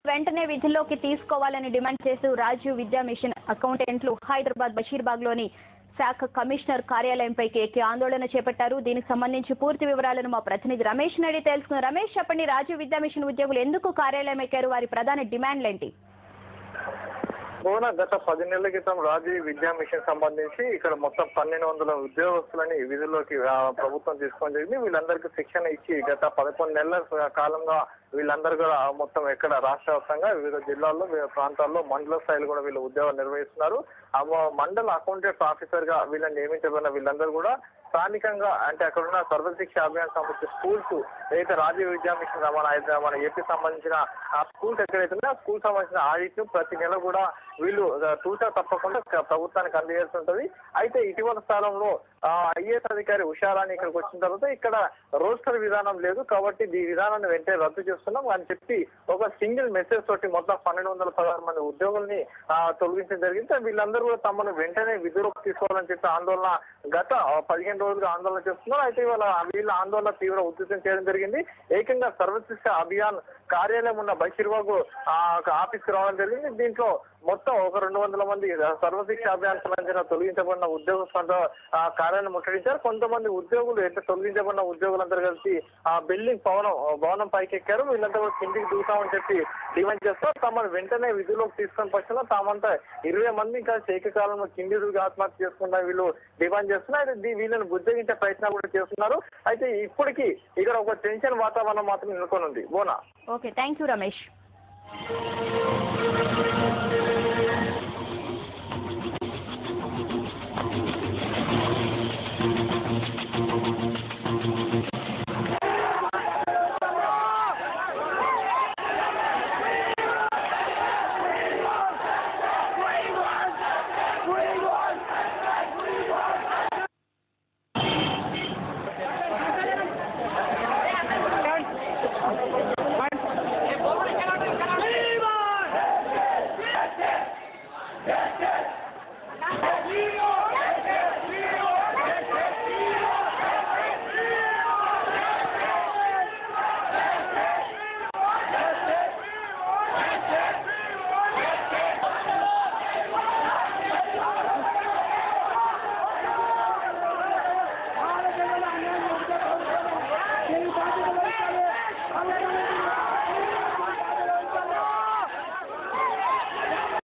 వెంటనే విధుల్లోకి తీసుకోవాలని డిమాండ్ చేస్తూ రాజీవ్ విద్యా మిషన్ అకౌంటెంట్లు హైదరాబాద్ బషీర్బాగ్లోని శాఖ కమిషనర్ కార్యాలయంపైకి ఎక్కి ఆందోళన చేపట్టారు. దీనికి సంబంధించి పూర్తి వివరాలను మా ప్రతినిధి రమేష్ అడిగి తెలుసుకున్నారు. రమేష్, చెప్పండి, రాజీవ్ విద్యా మిషన్ ఉద్యోగులు ఎందుకు కార్యాలయం ఎక్కారు? వారి ప్రధాన డిమాండ్లేంటి? గత 10 నెలల క్రితం రాజీవ్ విద్యా మిషన్ సంబంధించి ఇక్కడ మొత్తం 1200 ఉద్యోగస్తులని విధుల్లోకి ప్రభుత్వం తీసుకోవడం జరిగింది. వీళ్ళందరికీ శిక్షణ ఇచ్చి గత 11 నెలల కాలంగా వీళ్ళందరూ కూడా మొత్తం ఎక్కడ రాష్ట్ర వ్యాప్తంగా వివిధ జిల్లాల్లో వివిధ ప్రాంతాల్లో మండల స్థాయిలో కూడా వీళ్ళు ఉద్యోగాలు నిర్వహిస్తున్నారు. మండల అకౌంటెంట్ ఆఫీసర్ గా వీళ్ళని నియమించబడిన వీళ్ళందరూ కూడా స్థానికంగా అంటే అక్కడ ఉన్న సర్వశిక్ష అభియాన్ సంబంధించిన స్కూల్స్ ఏదైతే రాజీవ్ విద్యా మిషన్ మన ఏపీ సంబంధించిన ఆ స్కూల్స్ ఎక్కడైతే ఉన్నాయో ఆ స్కూల్ సంబంధించిన ఆడిట్ ను ప్రతి నెల కూడా వీళ్ళు తూచా తప్పకుండా ప్రభుత్వానికి అందజేసి ఉంటుంది. అయితే ఇటీవల కాలంలో ఐఏఎస్ అధికారి ఉషారాణి ఇక్కడికి వచ్చిన తర్వాత ఇక్కడ రోస్టర్ విధానం లేదు కాబట్టి ఈ విధానాన్ని వెంటనే రద్దు చేస్తున్నాం అని చెప్పి ఒక సింగిల్ మెసేజ్ తోటి మొత్తం 1216 మంది ఉద్యోగుల్ని తొలగించడం జరిగింది. వీళ్ళందరూ కూడా తమను వెంటనే విధులకు తీసుకోవాలని చెప్పి ఆందోళన గత 15 రోజులుగా ఆందోళన చేస్తున్నారు. అయితే ఇవాళ వీళ్ళ ఆందోళన తీవ్ర ఉధృతం చేయడం జరిగింది. ఏకంగా సర్వశిక్ష అభియాన్ కార్యాలయం ఉన్న బషీర్బాగ్ ఆఫీస్కి రావడం జరిగింది. దీంట్లో మొత్తం ఒక 200 మంది సర్వశిక్ష అభియాన్ సంబంధించిన తొలగించబడిన ఉద్యోగస్తులతో కార్యాలయం ముట్టడించారు. కొంతమంది ఉద్యోగులు అయితే తొలగించబడిన ఉద్యోగులందరూ కలిసి ఆ బిల్డింగ్ భవనం పైకి ఎక్కారు. వీళ్ళంతా కూడా కిందికి దూకామని చెప్పి డిమాండ్ చేస్తారు. తమను వెంటనే విధుల్లోకి తీసుకొని పక్షంలో తామంతా 20 మంది కలిసి ఏకకాలంలో కింది దిగి ఆత్మహత్య చేసుకున్న వీళ్ళు డిమాండ్ చేస్తున్నారు. అయితే వీళ్ళని బుజ్జగించే ప్రయత్నాలు కూడా చేస్తున్నారు. అయితే ఇప్పటికీ ఇక్కడ ఒక టెన్షన్ వాతావరణం మాత్రం నెలకొని ఉంది. Okay, thank you Ramesh.